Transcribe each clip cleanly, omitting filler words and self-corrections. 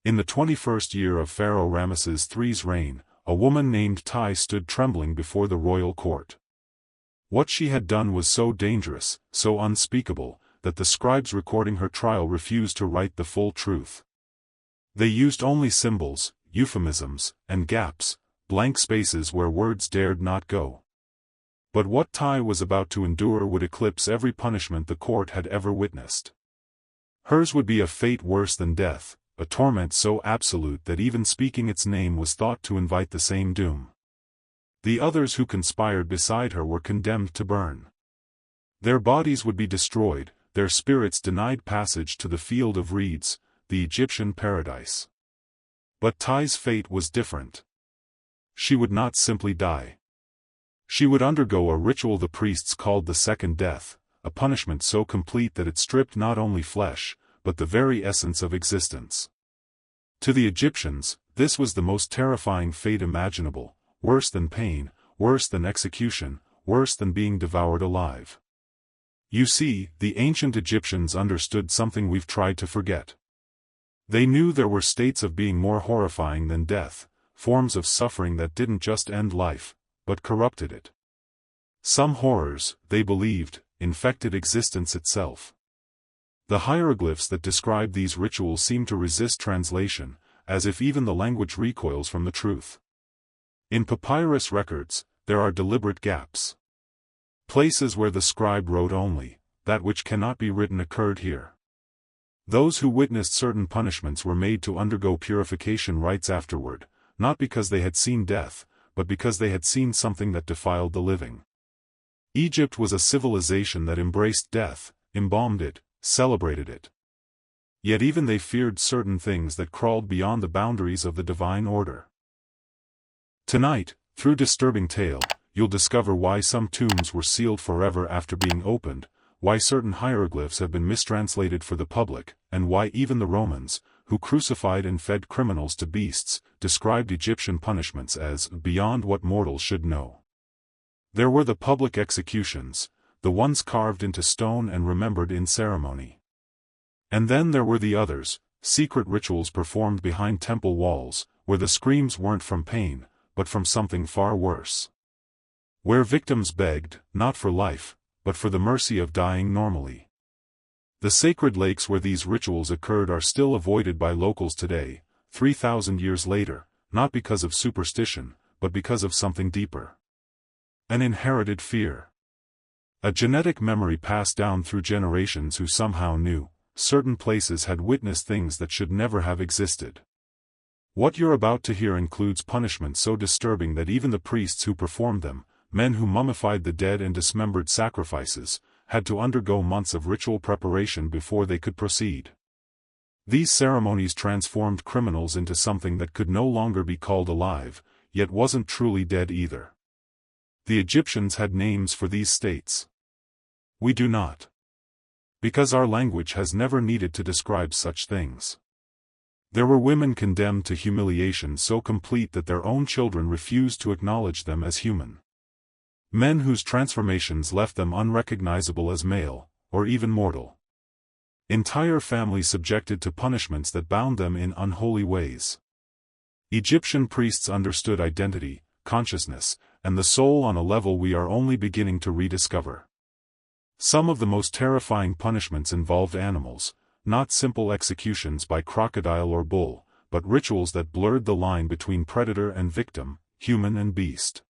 In the 21st year of Pharaoh Ramesses III's reign, a woman named Tai stood trembling before the royal court. What she had done was so dangerous, so unspeakable, that the scribes recording her trial refused to write the full truth. They used only symbols, euphemisms, and gaps, blank spaces where words dared not go. But what Tai was about to endure would eclipse every punishment the court had ever witnessed. Hers would be a fate worse than death, a torment so absolute that even speaking its name was thought to invite the same doom. The others who conspired beside her were condemned to burn. Their bodies would be destroyed, their spirits denied passage to the field of reeds, the Egyptian paradise. But Tai's fate was different. She would not simply die. She would undergo a ritual the priests called the second death, a punishment so complete that it stripped not only flesh, but the very essence of existence. To the Egyptians, this was the most terrifying fate imaginable, worse than pain, worse than execution, worse than being devoured alive. You see, the ancient Egyptians understood something we've tried to forget. They knew there were states of being more horrifying than death, forms of suffering that didn't just end life, but corrupted it. Some horrors, they believed, infected existence itself. The hieroglyphs that describe these rituals seem to resist translation, as if even the language recoils from the truth. In papyrus records, there are deliberate gaps. Places where the scribe wrote only, "That which cannot be written occurred here." Those who witnessed certain punishments were made to undergo purification rites afterward, not because they had seen death, but because they had seen something that defiled the living. Egypt was a civilization that embraced death, embalmed it, celebrated it. Yet even they feared certain things that crawled beyond the boundaries of the divine order. Tonight, through Disturbing Tale, you'll discover why some tombs were sealed forever after being opened, why certain hieroglyphs have been mistranslated for the public, and why even the Romans, who crucified and fed criminals to beasts, described Egyptian punishments as beyond what mortals should know. There were the public executions, the ones carved into stone and remembered in ceremony. And then there were the others, secret rituals performed behind temple walls, where the screams weren't from pain, but from something far worse. Where victims begged, not for life, but for the mercy of dying normally. The sacred lakes where these rituals occurred are still avoided by locals today, 3,000 years later, not because of superstition, but because of something deeper. An inherited fear. A genetic memory passed down through generations who somehow knew certain places had witnessed things that should never have existed. What you're about to hear includes punishments so disturbing that even the priests who performed them, men who mummified the dead and dismembered sacrifices, had to undergo months of ritual preparation before they could proceed. These ceremonies transformed criminals into something that could no longer be called alive, yet wasn't truly dead either. The Egyptians had names for these states. We do not. Because our language has never needed to describe such things. There were women condemned to humiliation so complete that their own children refused to acknowledge them as human. Men whose transformations left them unrecognizable as male, or even mortal. Entire families subjected to punishments that bound them in unholy ways. Egyptian priests understood identity, consciousness, and the soul on a level we are only beginning to rediscover. Some of the most terrifying punishments involved animals, not simple executions by crocodile or bull, but rituals that blurred the line between predator and victim, human and beast.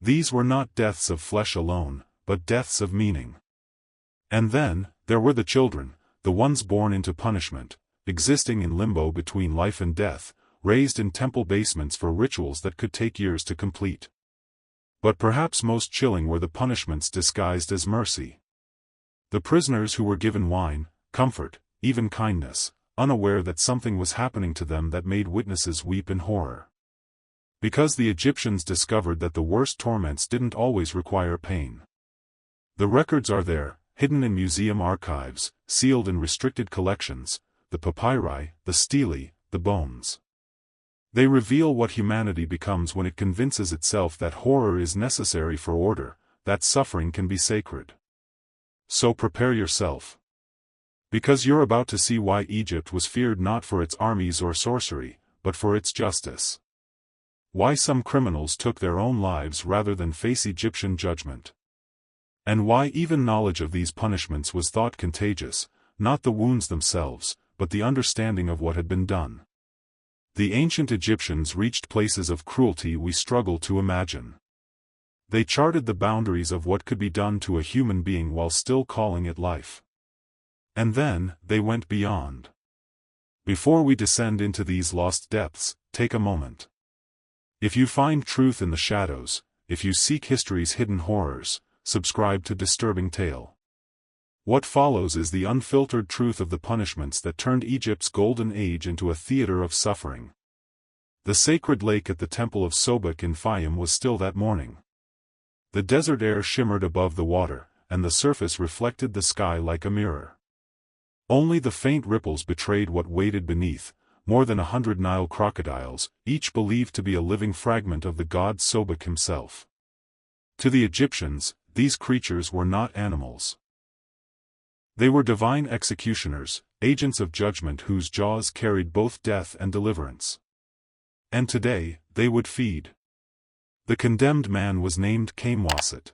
These were not deaths of flesh alone, but deaths of meaning. And then, there were the children, the ones born into punishment, existing in limbo between life and death, raised in temple basements for rituals that could take years to complete. But perhaps most chilling were the punishments disguised as mercy. The prisoners who were given wine, comfort, even kindness, unaware that something was happening to them that made witnesses weep in horror. Because the Egyptians discovered that the worst torments didn't always require pain. The records are there, hidden in museum archives, sealed in restricted collections, the papyri, the stelae, the bones. They reveal what humanity becomes when it convinces itself that horror is necessary for order, that suffering can be sacred. So prepare yourself. Because you're about to see why Egypt was feared not for its armies or sorcery, but for its justice. Why some criminals took their own lives rather than face Egyptian judgment. And why even knowledge of these punishments was thought contagious, not the wounds themselves, but the understanding of what had been done. The ancient Egyptians reached places of cruelty we struggle to imagine. They charted the boundaries of what could be done to a human being while still calling it life. And then, they went beyond. Before we descend into these lost depths, take a moment. If you find truth in the shadows, if you seek history's hidden horrors, subscribe to Disturbing Tale. What follows is the unfiltered truth of the punishments that turned Egypt's golden age into a theater of suffering. The sacred lake at the temple of Sobek in Fayum was still that morning. The desert air shimmered above the water, and the surface reflected the sky like a mirror. Only the faint ripples betrayed what waited beneath, more than 100 Nile crocodiles, each believed to be a living fragment of the god Sobek himself. To the Egyptians, these creatures were not animals. They were divine executioners, agents of judgment whose jaws carried both death and deliverance. And today, they would feed. The condemned man was named Kamwaset.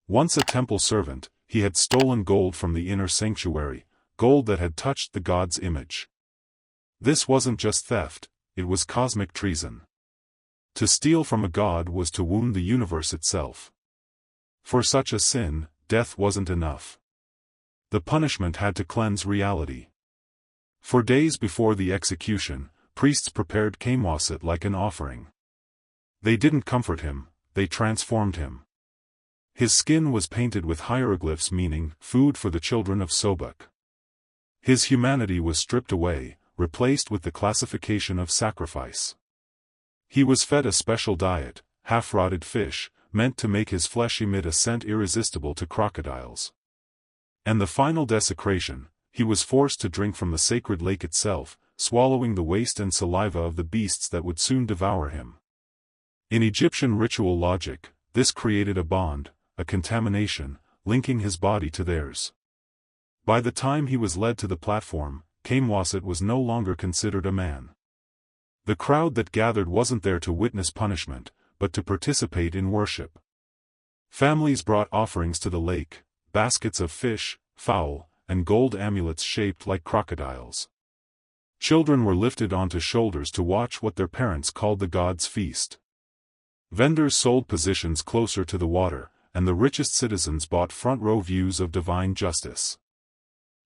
Once a temple servant, he had stolen gold from the inner sanctuary, gold that had touched the god's image. This wasn't just theft, it was cosmic treason. To steal from a god was to wound the universe itself. For such a sin, death wasn't enough. The punishment had to cleanse reality. For days before the execution, priests prepared Kamwaset like an offering. They didn't comfort him, they transformed him. His skin was painted with hieroglyphs meaning, food for the children of Sobek. His humanity was stripped away, replaced with the classification of sacrifice. He was fed a special diet, half-rotted fish, meant to make his flesh emit a scent irresistible to crocodiles. And the final desecration, he was forced to drink from the sacred lake itself, swallowing the waste and saliva of the beasts that would soon devour him. In Egyptian ritual logic, this created a bond, a contamination, linking his body to theirs. By the time he was led to the platform, Kamwaset was no longer considered a man. The crowd that gathered wasn't there to witness punishment, but to participate in worship. Families brought offerings to the lake, baskets of fish, fowl, and gold amulets shaped like crocodiles. Children were lifted onto shoulders to watch what their parents called the god's feast. Vendors sold positions closer to the water, and the richest citizens bought front-row views of divine justice.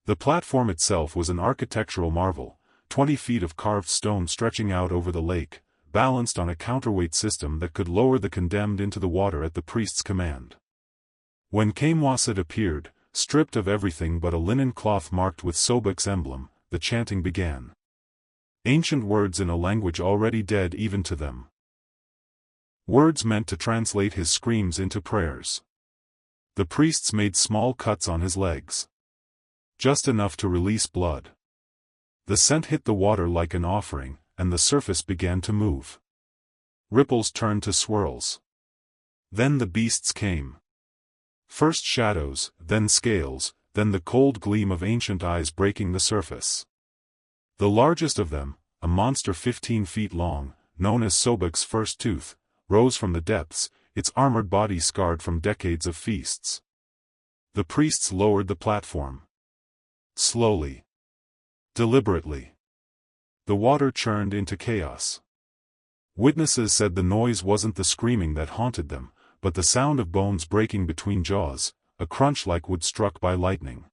The platform itself was an architectural marvel, 20 feet of carved stone stretching out over the lake, balanced on a counterweight system that could lower the condemned into the water at the priest's command. When Kamwaset appeared, stripped of everything but a linen cloth marked with Sobek's emblem, the chanting began. Ancient words in a language already dead even to them. Words meant to translate his screams into prayers. The priests made small cuts on his legs. Just enough to release blood. The scent hit the water like an offering, and the surface began to move. Ripples turned to swirls. Then the beasts came. First shadows, then scales, then the cold gleam of ancient eyes breaking the surface. The largest of them, a monster 15 feet long, known as Sobek's first tooth, rose from the depths, its armored body scarred from decades of feasts. The priests lowered the platform. Slowly. Deliberately. The water churned into chaos. Witnesses said the noise wasn't the screaming that haunted them, but the sound of bones breaking between jaws, a crunch like wood struck by lightning.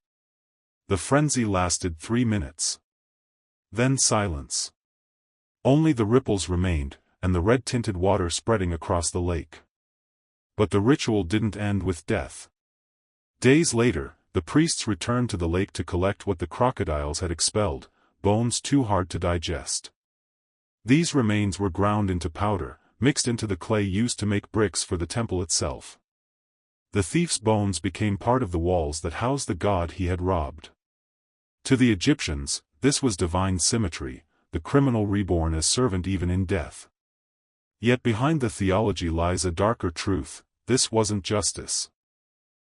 The frenzy lasted 3 minutes. Then silence. Only the ripples remained, and the red-tinted water spreading across the lake. But the ritual didn't end with death. Days later, the priests returned to the lake to collect what the crocodiles had expelled, bones too hard to digest. These remains were ground into powder, mixed into the clay used to make bricks for the temple itself. The thief's bones became part of the walls that housed the god he had robbed. To the Egyptians, this was divine symmetry, the criminal reborn as servant even in death. Yet behind the theology lies a darker truth: this wasn't justice.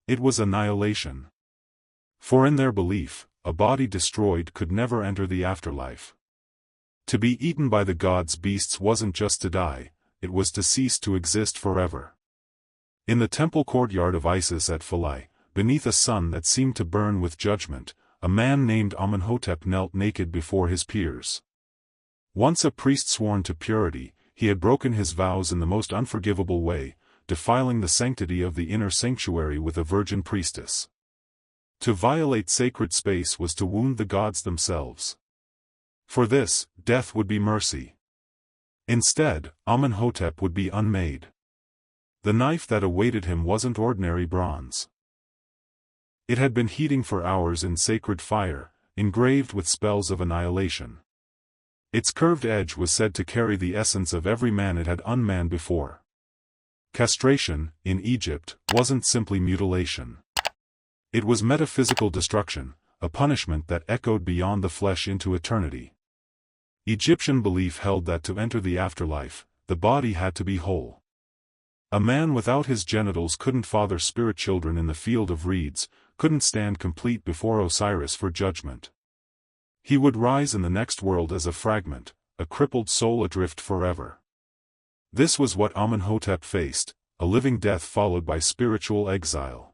It was annihilation. For in their belief, a body destroyed could never enter the afterlife. To be eaten by the gods' beasts wasn't just to die, it was to cease to exist forever. In the temple courtyard of Isis at Philae, beneath a sun that seemed to burn with judgment, a man named Amenhotep knelt naked before his peers. Once a priest sworn to purity, he had broken his vows in the most unforgivable way, defiling the sanctity of the inner sanctuary with a virgin priestess. To violate sacred space was to wound the gods themselves. For this, death would be mercy. Instead, Amenhotep would be unmade. The knife that awaited him wasn't ordinary bronze. It had been heating for hours in sacred fire, engraved with spells of annihilation. Its curved edge was said to carry the essence of every man it had unmanned before. Castration, in Egypt, wasn't simply mutilation. It was metaphysical destruction, a punishment that echoed beyond the flesh into eternity. Egyptian belief held that to enter the afterlife, the body had to be whole. A man without his genitals couldn't father spirit children in the field of reeds, couldn't stand complete before Osiris for judgment. He would rise in the next world as a fragment, a crippled soul adrift forever. This was what Amenhotep faced, a living death followed by spiritual exile.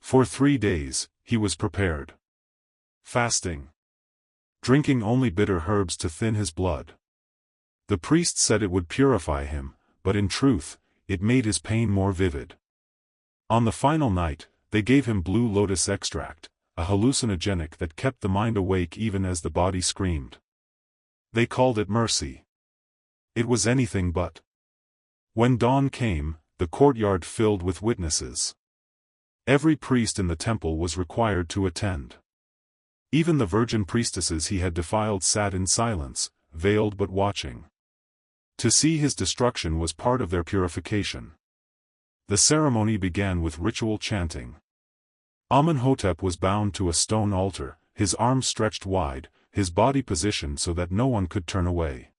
For 3 days, he was prepared. Fasting. Drinking only bitter herbs to thin his blood. The priest said it would purify him, but in truth, it made his pain more vivid. On the final night, they gave him blue lotus extract, a hallucinogenic that kept the mind awake even as the body screamed. They called it mercy. It was anything but. When dawn came, the courtyard filled with witnesses. Every priest in the temple was required to attend. Even the virgin priestesses he had defiled sat in silence, veiled but watching. To see his destruction was part of their purification. The ceremony began with ritual chanting. Amenhotep was bound to a stone altar, his arms stretched wide, his body positioned so that no one could turn away.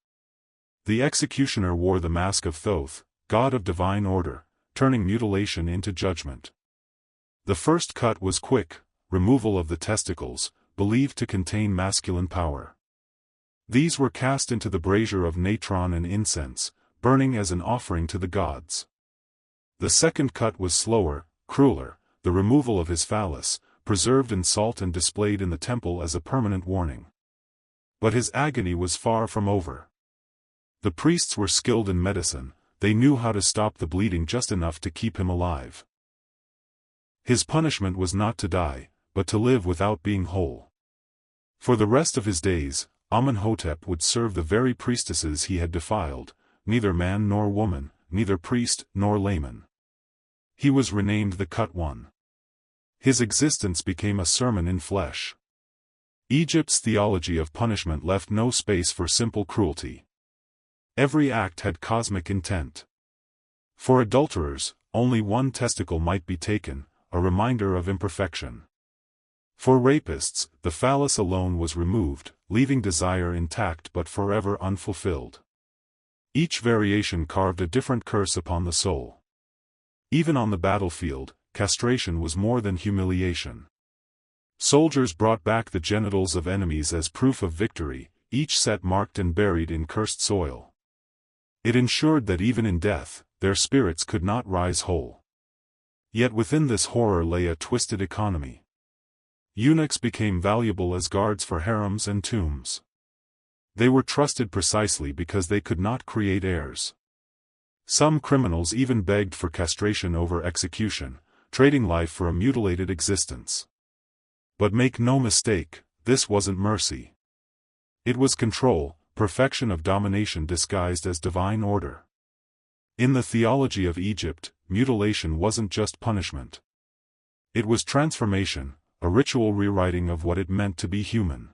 The executioner wore the mask of Thoth, god of divine order, turning mutilation into judgment. The first cut was quick, removal of the testicles, believed to contain masculine power. These were cast into the brazier of natron and incense, burning as an offering to the gods. The second cut was slower, crueler, the removal of his phallus, preserved in salt and displayed in the temple as a permanent warning. But his agony was far from over. The priests were skilled in medicine, they knew how to stop the bleeding just enough to keep him alive. His punishment was not to die, but to live without being whole. For the rest of his days, Amenhotep would serve the very priestesses he had defiled, neither man nor woman, neither priest nor layman. He was renamed the Cut One. His existence became a sermon in flesh. Egypt's theology of punishment left no space for simple cruelty. Every act had cosmic intent. For adulterers, only one testicle might be taken, a reminder of imperfection. For rapists, the phallus alone was removed, leaving desire intact but forever unfulfilled. Each variation carved a different curse upon the soul. Even on the battlefield, castration was more than humiliation. Soldiers brought back the genitals of enemies as proof of victory, each set marked and buried in cursed soil. It ensured that even in death, their spirits could not rise whole. Yet within this horror lay a twisted economy. Eunuchs became valuable as guards for harems and tombs. They were trusted precisely because they could not create heirs. Some criminals even begged for castration over execution, trading life for a mutilated existence. But make no mistake, this wasn't mercy. It was control, perfection of domination disguised as divine order. In the theology of Egypt, mutilation wasn't just punishment. It was transformation, a ritual rewriting of what it meant to be human.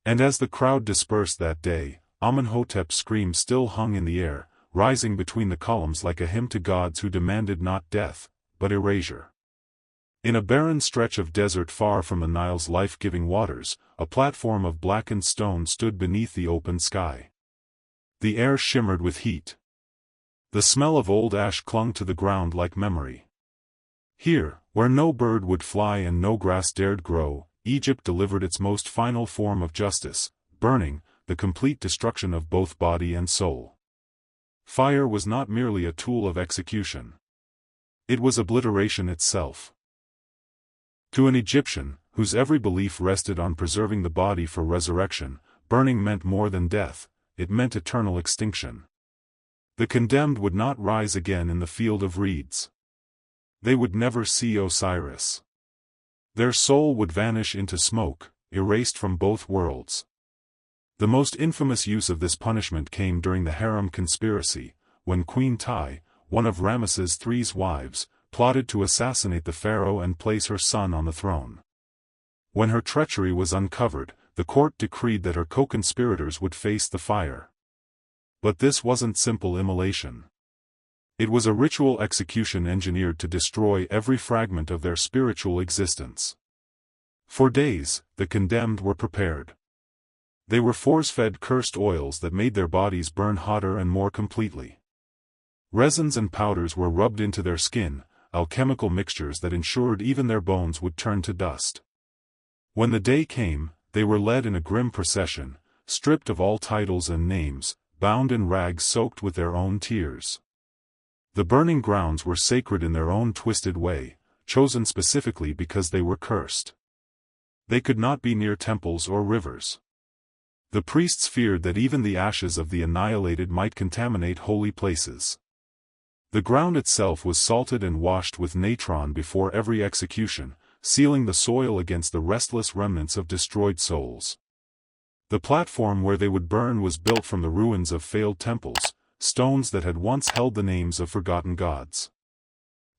And as the crowd dispersed that day, Amenhotep's scream still hung in the air, rising between the columns like a hymn to gods who demanded not death, but erasure. In a barren stretch of desert far from the Nile's life-giving waters, a platform of blackened stone stood beneath the open sky. The air shimmered with heat. The smell of old ash clung to the ground like memory. Here, where no bird would fly and no grass dared grow, Egypt delivered its most final form of justice, burning, the complete destruction of both body and soul. Fire was not merely a tool of execution. It was obliteration itself. To an Egyptian, whose every belief rested on preserving the body for resurrection, burning meant more than death, it meant eternal extinction. The condemned would not rise again in the field of reeds. They would never see Osiris. Their soul would vanish into smoke, erased from both worlds. The most infamous use of this punishment came during the harem conspiracy, when Queen Tai, one of Ramesses III's wives, plotted to assassinate the pharaoh and place her son on the throne. When her treachery was uncovered, the court decreed that her co-conspirators would face the fire. But this wasn't simple immolation. It was a ritual execution engineered to destroy every fragment of their spiritual existence. For days, the condemned were prepared. They were force-fed cursed oils that made their bodies burn hotter and more completely. Resins and powders were rubbed into their skin, alchemical mixtures that ensured even their bones would turn to dust. When the day came, they were led in a grim procession, stripped of all titles and names, bound in rags soaked with their own tears. The burning grounds were sacred in their own twisted way, chosen specifically because they were cursed. They could not be near temples or rivers. The priests feared that even the ashes of the annihilated might contaminate holy places. The ground itself was salted and washed with natron before every execution, sealing the soil against the restless remnants of destroyed souls. The platform where they would burn was built from the ruins of failed temples, stones that had once held the names of forgotten gods.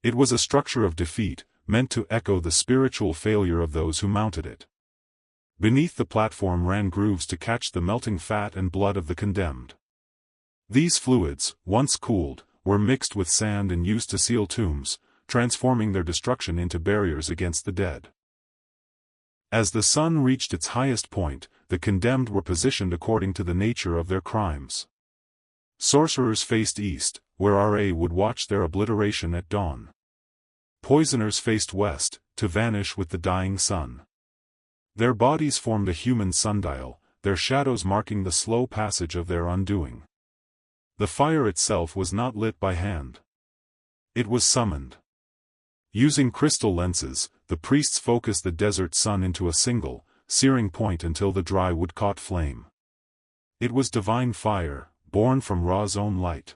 It was a structure of defeat, meant to echo the spiritual failure of those who mounted it. Beneath the platform ran grooves to catch the melting fat and blood of the condemned. These fluids, once cooled, were mixed with sand and used to seal tombs, transforming their destruction into barriers against the dead. As the sun reached its highest point, the condemned were positioned according to the nature of their crimes. Sorcerers faced east, where Ra would watch their obliteration at dawn. Poisoners faced west, to vanish with the dying sun. Their bodies formed a human sundial, their shadows marking the slow passage of their undoing. The fire itself was not lit by hand. It was summoned. Using crystal lenses, the priests focused the desert sun into a single, searing point until the dry wood caught flame. It was divine fire, born from Ra's own light.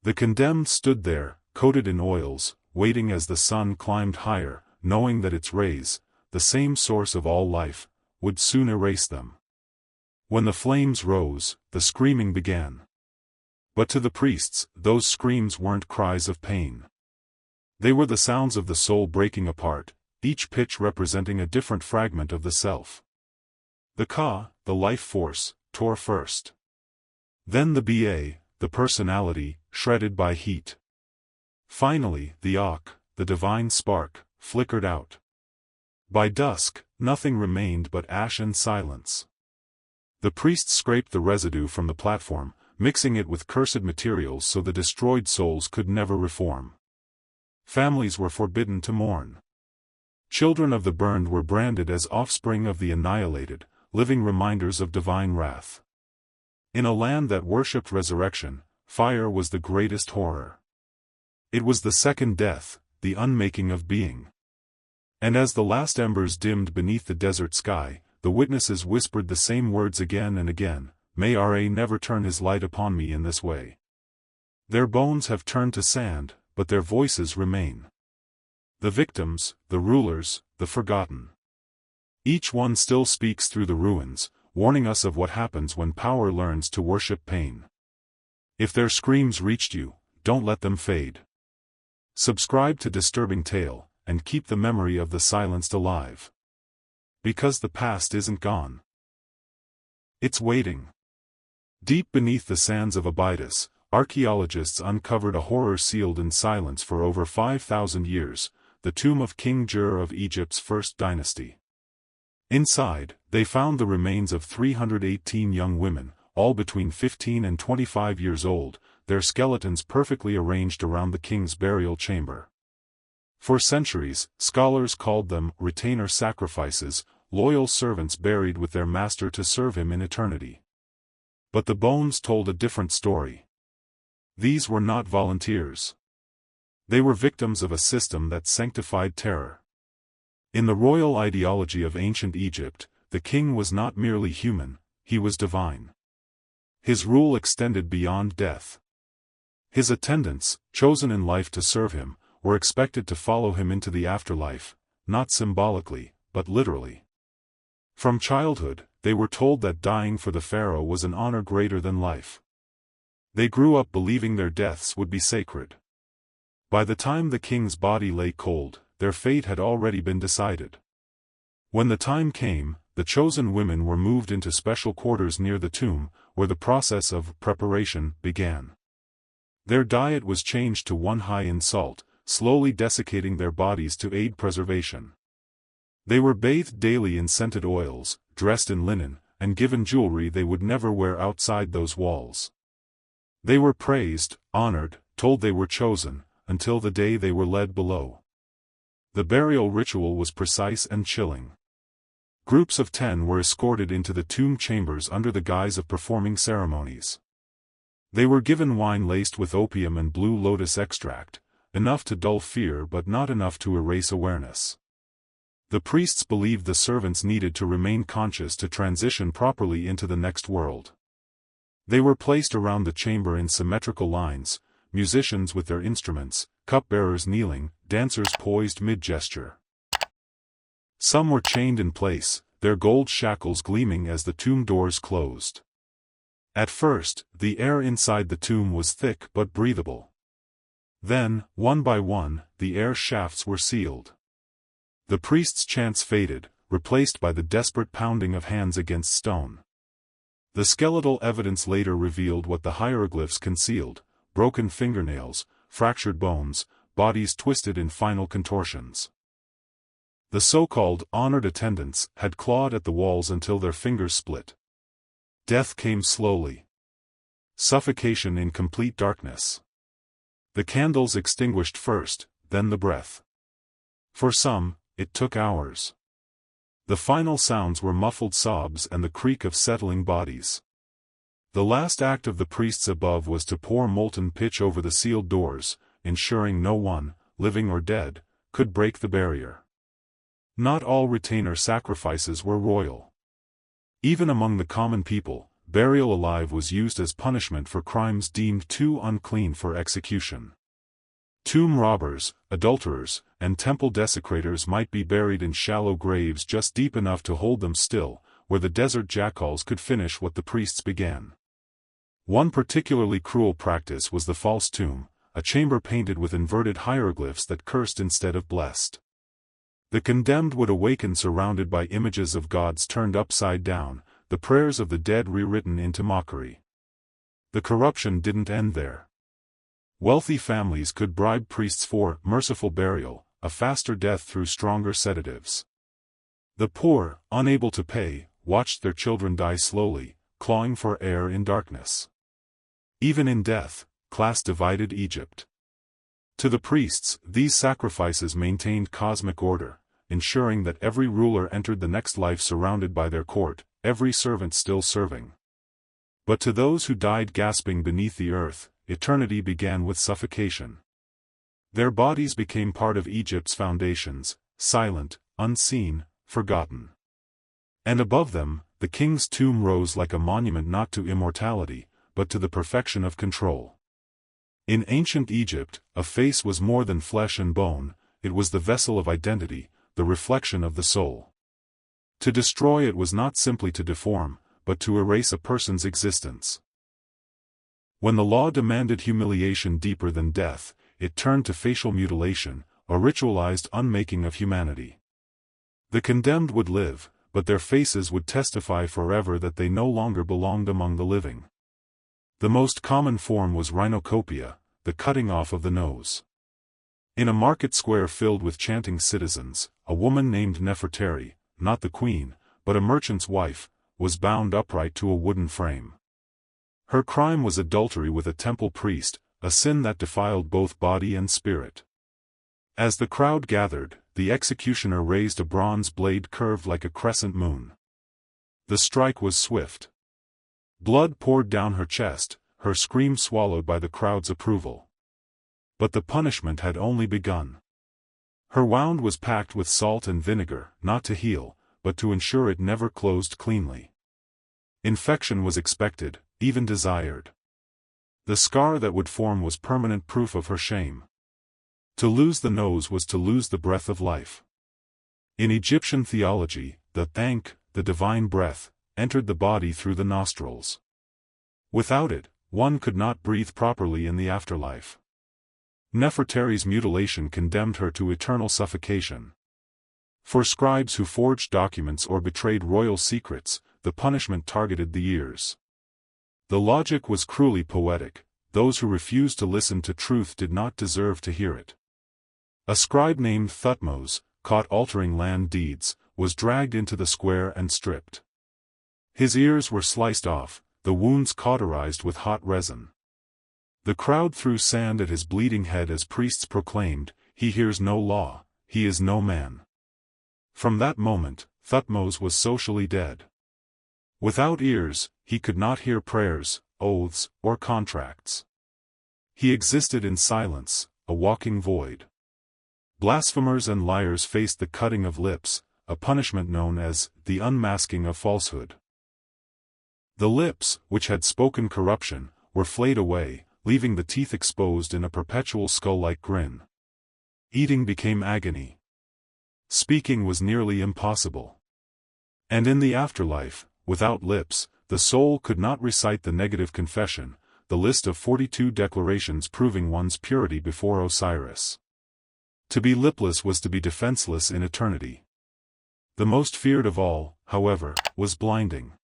The condemned stood there, coated in oils, waiting as the sun climbed higher, knowing that its rays, the same source of all life, would soon erase them. When the flames rose, the screaming began. But to the priests, those screams weren't cries of pain. They were the sounds of the soul breaking apart, each pitch representing a different fragment of the self. The Ka, the life force, tore first. Then the Ba, the personality, shredded by heat. Finally, the Ak, the divine spark, flickered out. By dusk, nothing remained but ash and silence. The priests scraped the residue from the platform, mixing it with cursed materials so the destroyed souls could never reform. Families were forbidden to mourn. Children of the burned were branded as offspring of the annihilated, living reminders of divine wrath. In a land that worshipped resurrection, fire was the greatest horror. It was the second death, the unmaking of being. And as the last embers dimmed beneath the desert sky, the witnesses whispered the same words again and again, "May Ra never turn his light upon me in this way." Their bones have turned to sand, but their voices remain. The victims, the rulers, the forgotten. Each one still speaks through the ruins, warning us of what happens when power learns to worship pain. If their screams reached you, don't let them fade. Subscribe to Disturbing Tale, and keep the memory of the silenced alive. Because the past isn't gone. It's waiting. Deep beneath the sands of Abydos, archaeologists uncovered a horror sealed in silence for over 5,000 years, the tomb of King Jur of Egypt's first dynasty. Inside, they found the remains of 318 young women, all between 15 and 25 years old, their skeletons perfectly arranged around the king's burial chamber. For centuries, scholars called them retainer sacrifices, loyal servants buried with their master to serve him in eternity. But the bones told a different story. These were not volunteers. They were victims of a system that sanctified terror. In the royal ideology of ancient Egypt, the king was not merely human, he was divine. His rule extended beyond death. His attendants, chosen in life to serve him, were expected to follow him into the afterlife, not symbolically, but literally. From childhood, they were told that dying for the pharaoh was an honor greater than life. They grew up believing their deaths would be sacred. By the time the king's body lay cold, their fate had already been decided. When the time came, the chosen women were moved into special quarters near the tomb, where the process of preparation began. Their diet was changed to one high in salt, slowly desiccating their bodies to aid preservation. They were bathed daily in scented oils, dressed in linen, and given jewelry they would never wear outside those walls. They were praised, honored, told they were chosen, until the day they were led below. The burial ritual was precise and chilling. Groups of 10 were escorted into the tomb chambers under the guise of performing ceremonies. They were given wine laced with opium and blue lotus extract, enough to dull fear but not enough to erase awareness. The priests believed the servants needed to remain conscious to transition properly into the next world. They were placed around the chamber in symmetrical lines, musicians with their instruments, cupbearers kneeling, dancers poised mid-gesture. Some were chained in place, their gold shackles gleaming as the tomb doors closed. At first, the air inside the tomb was thick but breathable. Then, one by one, the air shafts were sealed. The priest's chants faded, replaced by the desperate pounding of hands against stone. The skeletal evidence later revealed what the hieroglyphs concealed: broken fingernails, fractured bones, bodies twisted in final contortions. The so-called honored attendants had clawed at the walls until their fingers split. Death came slowly. Suffocation in complete darkness. The candles extinguished first, then the breath. For some, it took hours. The final sounds were muffled sobs and the creak of settling bodies. The last act of the priests above was to pour molten pitch over the sealed doors, ensuring no one, living or dead, could break the barrier. Not all retainer sacrifices were royal. Even among the common people, burial alive was used as punishment for crimes deemed too unclean for execution. Tomb robbers, adulterers, and temple desecrators might be buried in shallow graves just deep enough to hold them still, where the desert jackals could finish what the priests began. One particularly cruel practice was the false tomb, a chamber painted with inverted hieroglyphs that cursed instead of blessed. The condemned would awaken surrounded by images of gods turned upside down, the prayers of the dead rewritten into mockery. The corruption didn't end there. Wealthy families could bribe priests for merciful burial, a faster death through stronger sedatives. The poor, unable to pay, watched their children die slowly, clawing for air in darkness. Even in death, class divided Egypt. To the priests, these sacrifices maintained cosmic order, ensuring that every ruler entered the next life surrounded by their court, every servant still serving. But to those who died gasping beneath the earth, eternity began with suffocation. Their bodies became part of Egypt's foundations, silent, unseen, forgotten. And above them, the king's tomb rose like a monument not to immortality, but to the perfection of control. In ancient Egypt, a face was more than flesh and bone, it was the vessel of identity, the reflection of the soul. To destroy it was not simply to deform, but to erase a person's existence. When the law demanded humiliation deeper than death, it turned to facial mutilation, a ritualized unmaking of humanity. The condemned would live, but their faces would testify forever that they no longer belonged among the living. The most common form was rhinocopia, the cutting off of the nose. In a market square filled with chanting citizens, a woman named Nefertari, not the queen, but a merchant's wife, was bound upright to a wooden frame. Her crime was adultery with a temple priest, a sin that defiled both body and spirit. As the crowd gathered, the executioner raised a bronze blade curved like a crescent moon. The strike was swift. Blood poured down her chest, her scream swallowed by the crowd's approval. But the punishment had only begun. Her wound was packed with salt and vinegar, not to heal, but to ensure it never closed cleanly. Infection was expected, even desired. The scar that would form was permanent proof of her shame. To lose the nose was to lose the breath of life. In Egyptian theology, the ankh, the divine breath, entered the body through the nostrils. Without it, one could not breathe properly in the afterlife. Nefertari's mutilation condemned her to eternal suffocation. For scribes who forged documents or betrayed royal secrets, the punishment targeted the ears. The logic was cruelly poetic: those who refused to listen to truth did not deserve to hear it. A scribe named Thutmose, caught altering land deeds, was dragged into the square and stripped. His ears were sliced off, the wounds cauterized with hot resin. The crowd threw sand at his bleeding head as priests proclaimed, "He hears no law, he is no man." From that moment, Thutmose was socially dead. Without ears, he could not hear prayers, oaths, or contracts. He existed in silence, a walking void. Blasphemers and liars faced the cutting of lips, a punishment known as the unmasking of falsehood. The lips, which had spoken corruption, were flayed away, leaving the teeth exposed in a perpetual skull-like grin. Eating became agony. Speaking was nearly impossible. And in the afterlife, without lips, the soul could not recite the negative confession, the list of 42 declarations proving one's purity before Osiris. To be lipless was to be defenseless in eternity. The most feared of all, however, was blinding.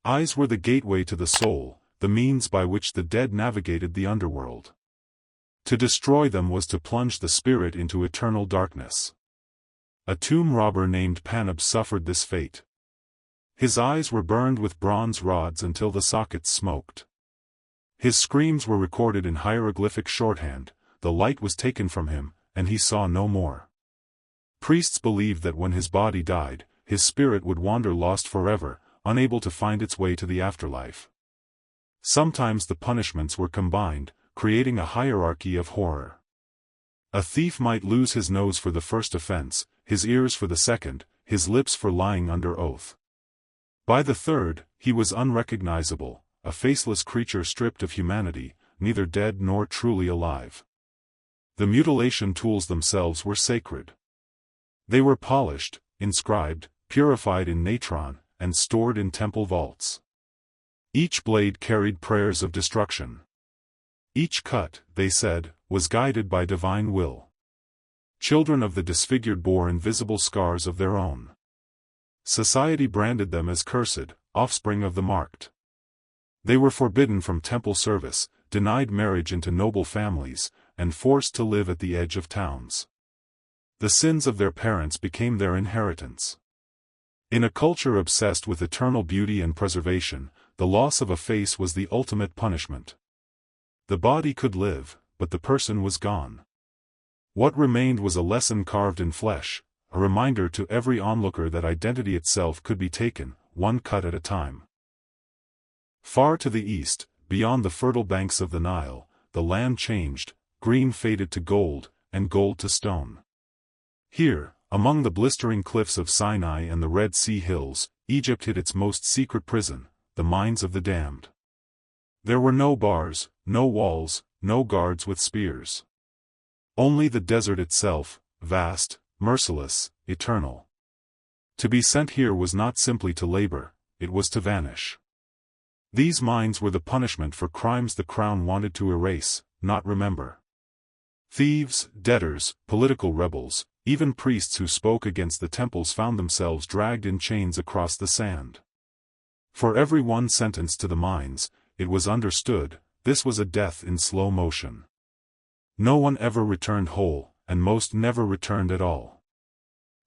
Eyes were the gateway to the soul, the means by which the dead navigated the underworld. To destroy them was to plunge the spirit into eternal darkness. A tomb robber named Panab suffered this fate. His eyes were burned with bronze rods until the sockets smoked. His screams were recorded in hieroglyphic shorthand, the light was taken from him, and he saw no more. Priests believed that when his body died, his spirit would wander lost forever, unable to find its way to the afterlife. Sometimes the punishments were combined, creating a hierarchy of horror. A thief might lose his nose for the first offense, his ears for the second, his lips for lying under oath. By the third, he was unrecognizable, a faceless creature stripped of humanity, neither dead nor truly alive. The mutilation tools themselves were sacred. They were polished, inscribed, purified in natron, and stored in temple vaults. Each blade carried prayers of destruction. Each cut, they said, was guided by divine will. Children of the disfigured bore invisible scars of their own. Society branded them as cursed, offspring of the marked. They were forbidden from temple service, denied marriage into noble families, and forced to live at the edge of towns. The sins of their parents became their inheritance. In a culture obsessed with eternal beauty and preservation, the loss of a face was the ultimate punishment. The body could live, but the person was gone. What remained was a lesson carved in flesh, a reminder to every onlooker that identity itself could be taken, one cut at a time. Far to the east, beyond the fertile banks of the Nile, the land changed, green faded to gold, and gold to stone. Here, among the blistering cliffs of Sinai and the Red Sea hills, Egypt hid its most secret prison, the minds of the damned. There were no bars, no walls, no guards with spears. Only the desert itself, vast, merciless, eternal. To be sent here was not simply to labor, it was to vanish. These mines were the punishment for crimes the crown wanted to erase, not remember. Thieves, debtors, political rebels, even priests who spoke against the temples found themselves dragged in chains across the sand. For every one sentenced to the mines, it was understood, this was a death in slow motion. No one ever returned whole, and most never returned at all.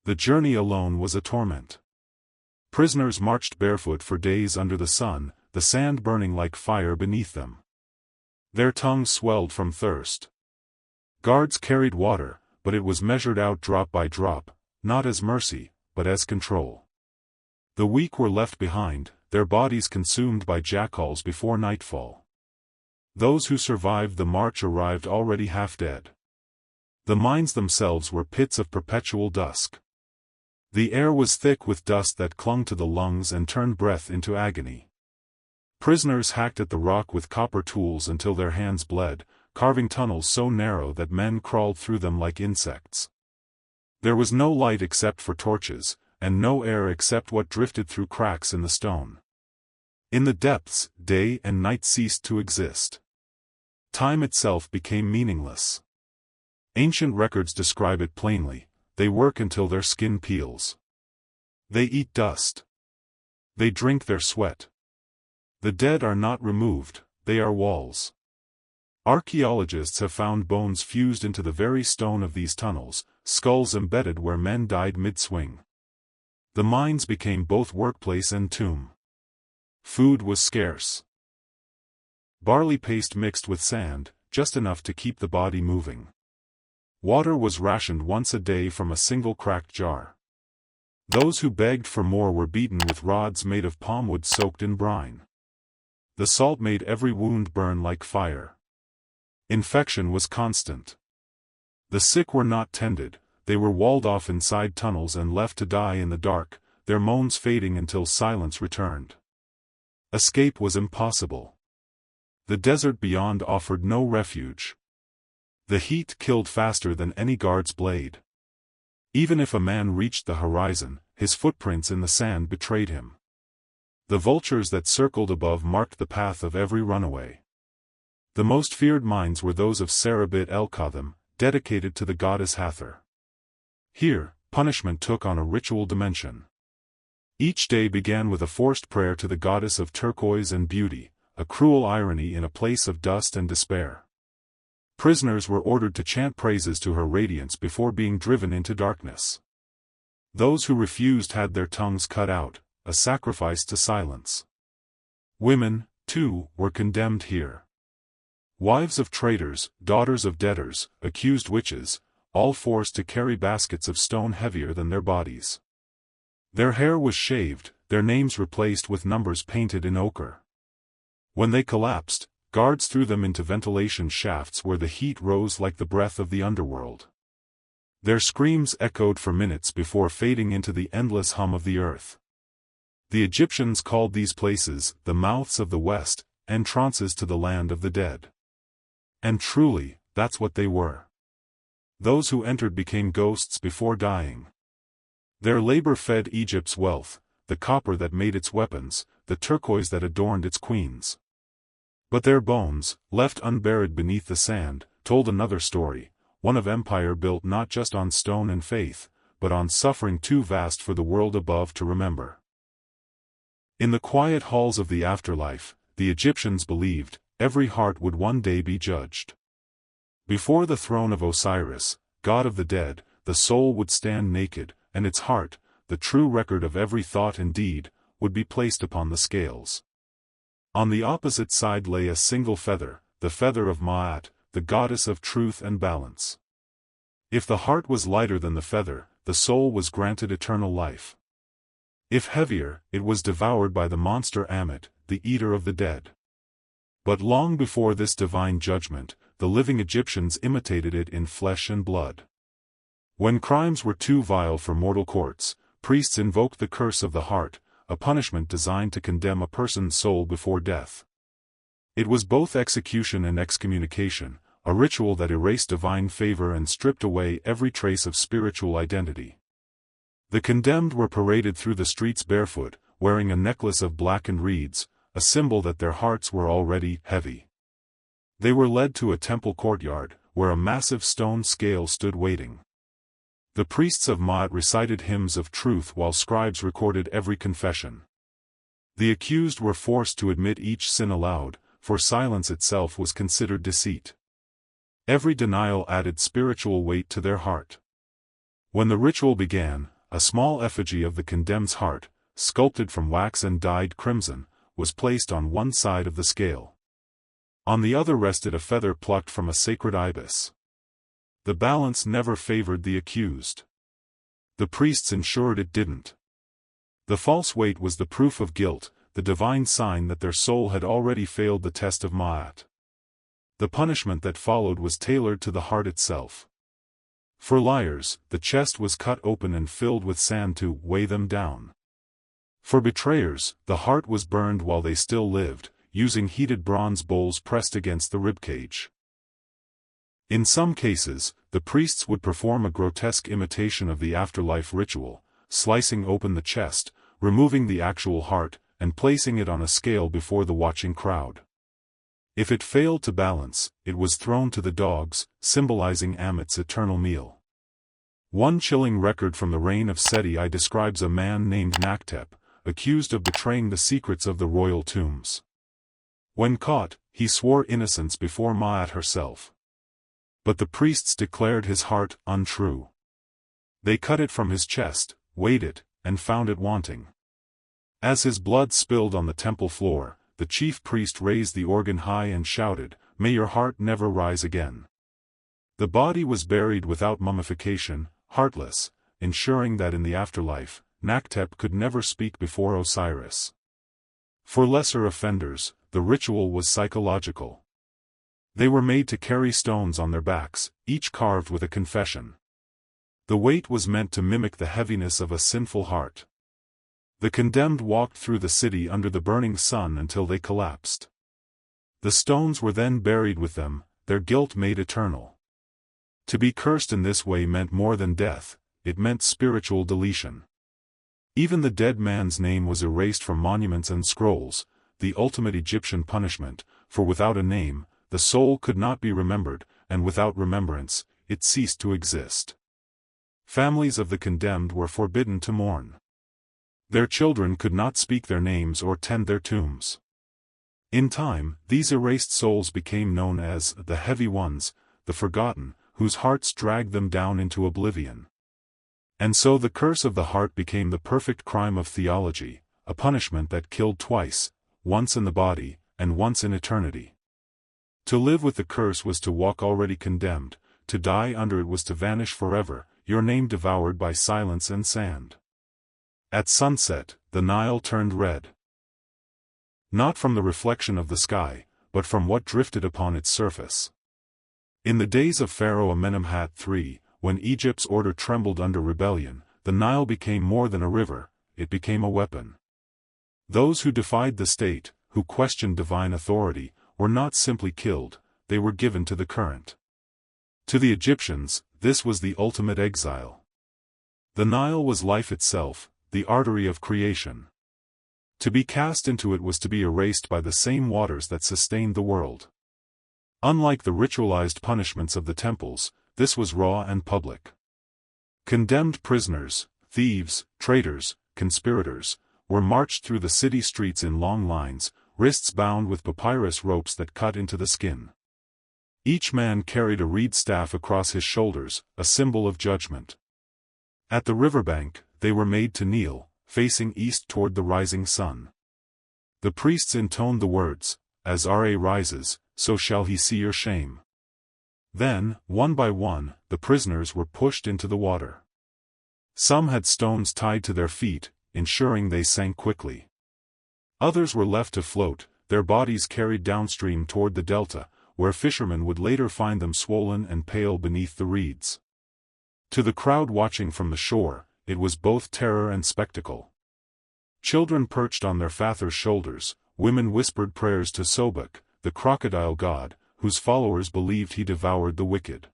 The journey alone was a torment. Prisoners marched barefoot for days under the sun, the sand burning like fire beneath them. Their tongues swelled from thirst. Guards carried water, but it was measured out drop by drop, not as mercy, but as control. The weak were left behind, their bodies consumed by jackals before nightfall. Those who survived the march arrived already half dead. The mines themselves were pits of perpetual dusk. The air was thick with dust that clung to the lungs and turned breath into agony. Prisoners hacked at the rock with copper tools until their hands bled, carving tunnels so narrow that men crawled through them like insects. There was no light except for torches, and no air except what drifted through cracks in the stone. In the depths, day and night ceased to exist. Time itself became meaningless. Ancient records describe it plainly: they work until their skin peels. They eat dust. They drink their sweat. The dead are not removed, they are walls. Archaeologists have found bones fused into the very stone of these tunnels, skulls embedded where men died mid-swing. The mines became both workplace and tomb. Food was scarce. Barley paste mixed with sand, just enough to keep the body moving. Water was rationed once a day from a single cracked jar. Those who begged for more were beaten with rods made of palm wood soaked in brine. The salt made every wound burn like fire. Infection was constant. The sick were not tended, they were walled off inside tunnels and left to die in the dark, their moans fading until silence returned. Escape was impossible. The desert beyond offered no refuge. The heat killed faster than any guard's blade. Even if a man reached the horizon, his footprints in the sand betrayed him. The vultures that circled above marked the path of every runaway. The most feared mines were those of Serabit el-Khatham, dedicated to the goddess Hathor. Here, punishment took on a ritual dimension. Each day began with a forced prayer to the goddess of turquoise and beauty, a cruel irony in a place of dust and despair. Prisoners were ordered to chant praises to her radiance before being driven into darkness. Those who refused had their tongues cut out, a sacrifice to silence. Women, too, were condemned here. Wives of traitors, daughters of debtors, accused witches, all forced to carry baskets of stone heavier than their bodies. Their hair was shaved, their names replaced with numbers painted in ochre. When they collapsed, guards threw them into ventilation shafts where the heat rose like the breath of the underworld. Their screams echoed for minutes before fading into the endless hum of the earth. The Egyptians called these places the mouths of the West, entrances to the land of the dead. And truly, that's what they were. Those who entered became ghosts before dying. Their labor fed Egypt's wealth, the copper that made its weapons, the turquoise that adorned its queens. But their bones, left unburied beneath the sand, told another story, one of empire built not just on stone and faith, but on suffering too vast for the world above to remember. In the quiet halls of the afterlife, the Egyptians believed, every heart would one day be judged. Before the throne of Osiris, god of the dead, the soul would stand naked, and its heart, the true record of every thought and deed, would be placed upon the scales. On the opposite side lay a single feather, the feather of Ma'at, the goddess of truth and balance. If the heart was lighter than the feather, the soul was granted eternal life. If heavier, it was devoured by the monster Ammit, the eater of the dead. But long before this divine judgment, the living Egyptians imitated it in flesh and blood. When crimes were too vile for mortal courts, priests invoked the curse of the heart, a punishment designed to condemn a person's soul before death. It was both execution and excommunication, a ritual that erased divine favor and stripped away every trace of spiritual identity. The condemned were paraded through the streets barefoot, wearing a necklace of blackened reeds, a symbol that their hearts were already heavy. They were led to a temple courtyard, where a massive stone scale stood waiting. The priests of Ma'at recited hymns of truth while scribes recorded every confession. The accused were forced to admit each sin aloud, for silence itself was considered deceit. Every denial added spiritual weight to their heart. When the ritual began, a small effigy of the condemned's heart, sculpted from wax and dyed crimson, was placed on one side of the scale. On the other rested a feather plucked from a sacred ibis. The balance never favored the accused. The priests ensured it didn't. The false weight was the proof of guilt, the divine sign that their soul had already failed the test of Ma'at. The punishment that followed was tailored to the heart itself. For liars, the chest was cut open and filled with sand to weigh them down. For betrayers, the heart was burned while they still lived, using heated bronze bowls pressed against the ribcage. In some cases, the priests would perform a grotesque imitation of the afterlife ritual, slicing open the chest, removing the actual heart, and placing it on a scale before the watching crowd. If it failed to balance, it was thrown to the dogs, symbolizing Amit's eternal meal. One chilling record from the reign of Seti I describes a man named Naktep, accused of betraying the secrets of the royal tombs. When caught, he swore innocence before Ma'at herself. But the priests declared his heart untrue. They cut it from his chest, weighed it, and found it wanting. As his blood spilled on the temple floor, the chief priest raised the organ high and shouted, "May your heart never rise again." The body was buried without mummification, heartless, ensuring that in the afterlife, Naktep could never speak before Osiris. For lesser offenders, the ritual was psychological. They were made to carry stones on their backs, each carved with a confession. The weight was meant to mimic the heaviness of a sinful heart. The condemned walked through the city under the burning sun until they collapsed. The stones were then buried with them, their guilt made eternal. To be cursed in this way meant more than death, it meant spiritual deletion. Even the dead man's name was erased from monuments and scrolls, the ultimate Egyptian punishment, for without a name, the soul could not be remembered, and without remembrance, it ceased to exist. Families of the condemned were forbidden to mourn. Their children could not speak their names or tend their tombs. In time, these erased souls became known as the heavy ones, the forgotten, whose hearts dragged them down into oblivion. And so the curse of the heart became the perfect crime of theology, a punishment that killed twice, once in the body, and once in eternity. To live with the curse was to walk already condemned, to die under it was to vanish forever, your name devoured by silence and sand. At sunset, the Nile turned red. Not from the reflection of the sky, but from what drifted upon its surface. In the days of Pharaoh Amenemhat III, when Egypt's order trembled under rebellion, the Nile became more than a river, it became a weapon. Those who defied the state, who questioned divine authority, were not simply killed, they were given to the current. To the Egyptians, this was the ultimate exile. The Nile was life itself, the artery of creation. To be cast into it was to be erased by the same waters that sustained the world. Unlike the ritualized punishments of the temples, this was raw and public. Condemned prisoners, thieves, traitors, conspirators, were marched through the city streets in long lines, wrists bound with papyrus ropes that cut into the skin. Each man carried a reed staff across his shoulders, a symbol of judgment. At the riverbank, they were made to kneel, facing east toward the rising sun. The priests intoned the words, "As Ra rises, so shall he see your shame." Then, one by one, the prisoners were pushed into the water. Some had stones tied to their feet, ensuring they sank quickly. Others were left to float, their bodies carried downstream toward the delta, where fishermen would later find them swollen and pale beneath the reeds. To the crowd watching from the shore, it was both terror and spectacle. Children perched on their fathers' shoulders, women whispered prayers to Sobek, the crocodile god, whose followers believed he devoured the wicked.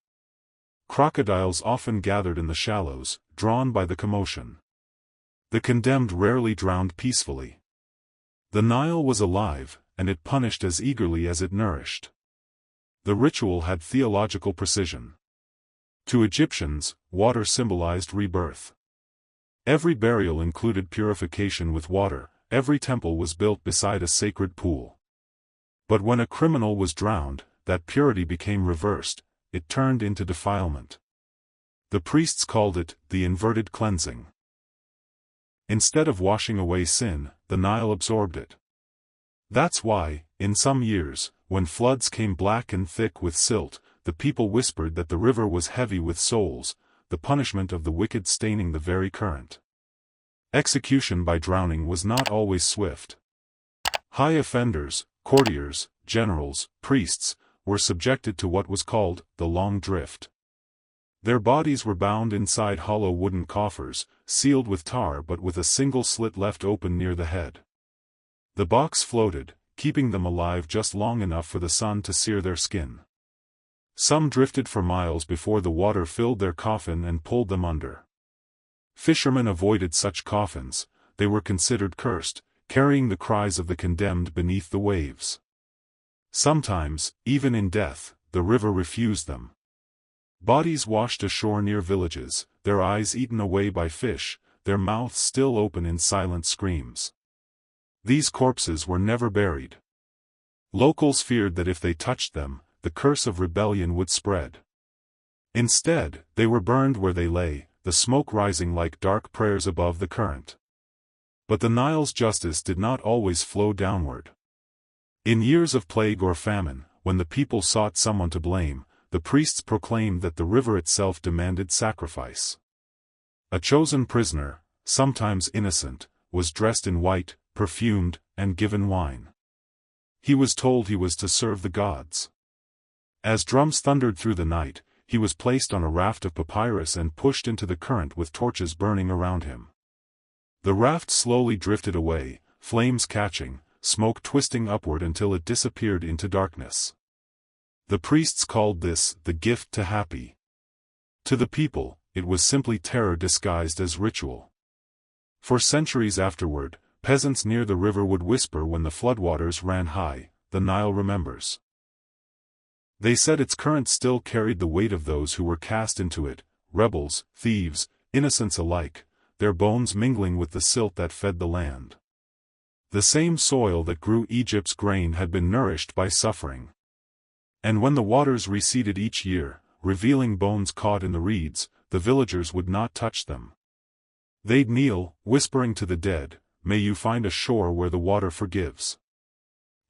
Crocodiles often gathered in the shallows, drawn by the commotion. The condemned rarely drowned peacefully. The Nile was alive, and it punished as eagerly as it nourished. The ritual had theological precision. To Egyptians, water symbolized rebirth. Every burial included purification with water, every temple was built beside a sacred pool. But when a criminal was drowned, that purity became reversed, it turned into defilement. The priests called it the inverted cleansing. Instead of washing away sin, the Nile absorbed it. That's why, in some years, when floods came black and thick with silt, the people whispered that the river was heavy with souls, the punishment of the wicked staining the very current. Execution by drowning was not always swift. High offenders, courtiers, generals, priests, were subjected to what was called the long drift. Their bodies were bound inside hollow wooden coffers, sealed with tar but with a single slit left open near the head. The box floated, keeping them alive just long enough for the sun to sear their skin. Some drifted for miles before the water filled their coffin and pulled them under. Fishermen avoided such coffins; they were considered cursed, carrying the cries of the condemned beneath the waves. Sometimes, even in death, the river refused them. Bodies washed ashore near villages, their eyes eaten away by fish, their mouths still open in silent screams. These corpses were never buried. Locals feared that if they touched them, the curse of rebellion would spread. Instead, they were burned where they lay, the smoke rising like dark prayers above the current. But the Nile's justice did not always flow downward. In years of plague or famine, when the people sought someone to blame, the priests proclaimed that the river itself demanded sacrifice. A chosen prisoner, sometimes innocent, was dressed in white, perfumed, and given wine. He was told he was to serve the gods. As drums thundered through the night, he was placed on a raft of papyrus and pushed into the current with torches burning around him. The raft slowly drifted away, flames catching, smoke twisting upward until it disappeared into darkness. The priests called this the gift to happy. To the people, it was simply terror disguised as ritual. For centuries afterward, peasants near the river would whisper when the floodwaters ran high, "The Nile remembers." They said its current still carried the weight of those who were cast into it, rebels, thieves, innocents alike, their bones mingling with the silt that fed the land. The same soil that grew Egypt's grain had been nourished by suffering. And when the waters receded each year, revealing bones caught in the reeds, the villagers would not touch them. They'd kneel, whispering to the dead, "May you find a shore where the water forgives."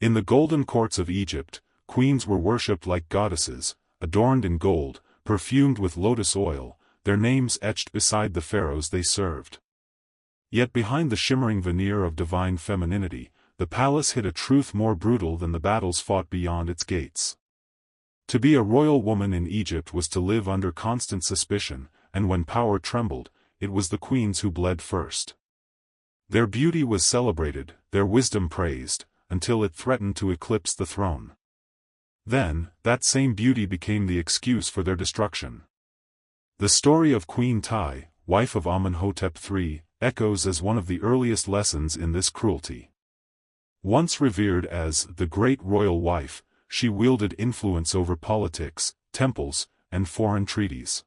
In the golden courts of Egypt, queens were worshipped like goddesses, adorned in gold, perfumed with lotus oil, their names etched beside the pharaohs they served. Yet behind the shimmering veneer of divine femininity, the palace hid a truth more brutal than the battles fought beyond its gates. To be a royal woman in Egypt was to live under constant suspicion, and when power trembled, it was the queens who bled first. Their beauty was celebrated, their wisdom praised, until it threatened to eclipse the throne. Then, that same beauty became the excuse for their destruction. The story of Queen Tai, wife of Amenhotep III, echoes as one of the earliest lessons in this cruelty. Once revered as the great royal wife, she wielded influence over politics, temples, and foreign treaties.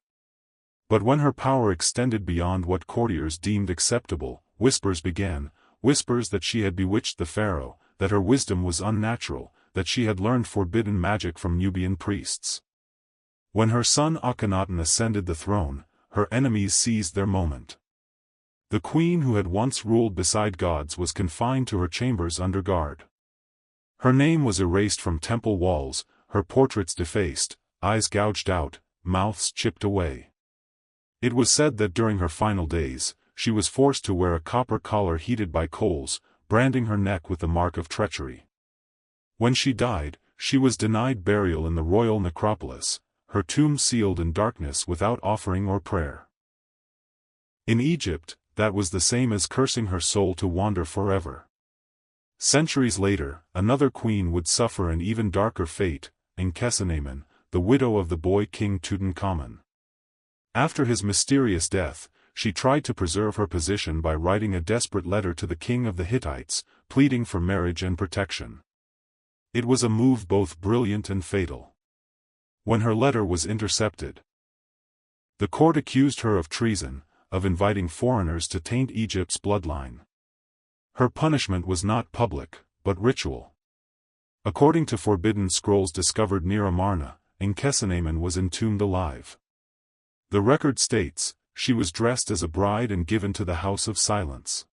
But when her power extended beyond what courtiers deemed acceptable, whispers began, whispers that she had bewitched the pharaoh, that her wisdom was unnatural, that she had learned forbidden magic from Nubian priests. When her son Akhenaten ascended the throne, her enemies seized their moment. The queen who had once ruled beside gods was confined to her chambers under guard. Her name was erased from temple walls, her portraits defaced, eyes gouged out, mouths chipped away. It was said that during her final days, she was forced to wear a copper collar heated by coals, branding her neck with the mark of treachery. When she died, she was denied burial in the royal necropolis, her tomb sealed in darkness without offering or prayer. In Egypt, that was the same as cursing her soul to wander forever. Centuries later, another queen would suffer an even darker fate, Enkhsenamen, the widow of the boy king Tutankhamun. After his mysterious death, she tried to preserve her position by writing a desperate letter to the king of the Hittites, pleading for marriage and protection. It was a move both brilliant and fatal. When her letter was intercepted, the court accused her of treason, of inviting foreigners to taint Egypt's bloodline. Her punishment was not public, but ritual. According to forbidden scrolls discovered near Amarna, Enkhsenamen was entombed alive. The record states, she was dressed as a bride and given to the House of Silence.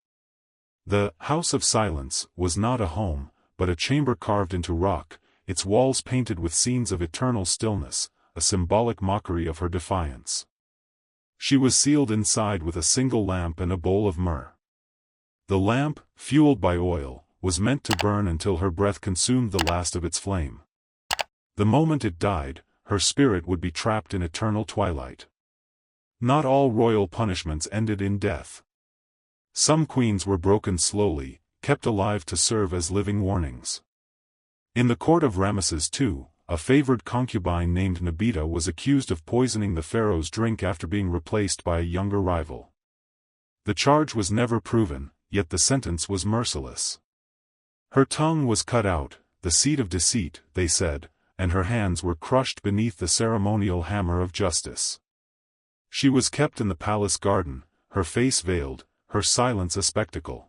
The House of Silence was not a home, but a chamber carved into rock, its walls painted with scenes of eternal stillness, a symbolic mockery of her defiance. She was sealed inside with a single lamp and a bowl of myrrh. The lamp, fueled by oil, was meant to burn until her breath consumed the last of its flame. The moment it died, her spirit would be trapped in eternal twilight. Not all royal punishments ended in death. Some queens were broken slowly, kept alive to serve as living warnings. In the court of Ramesses II, a favored concubine named Nabita was accused of poisoning the pharaoh's drink after being replaced by a younger rival. The charge was never proven, yet the sentence was merciless. Her tongue was cut out, the seat of deceit, they said, and her hands were crushed beneath the ceremonial hammer of justice. She was kept in the palace garden, her face veiled, her silence a spectacle.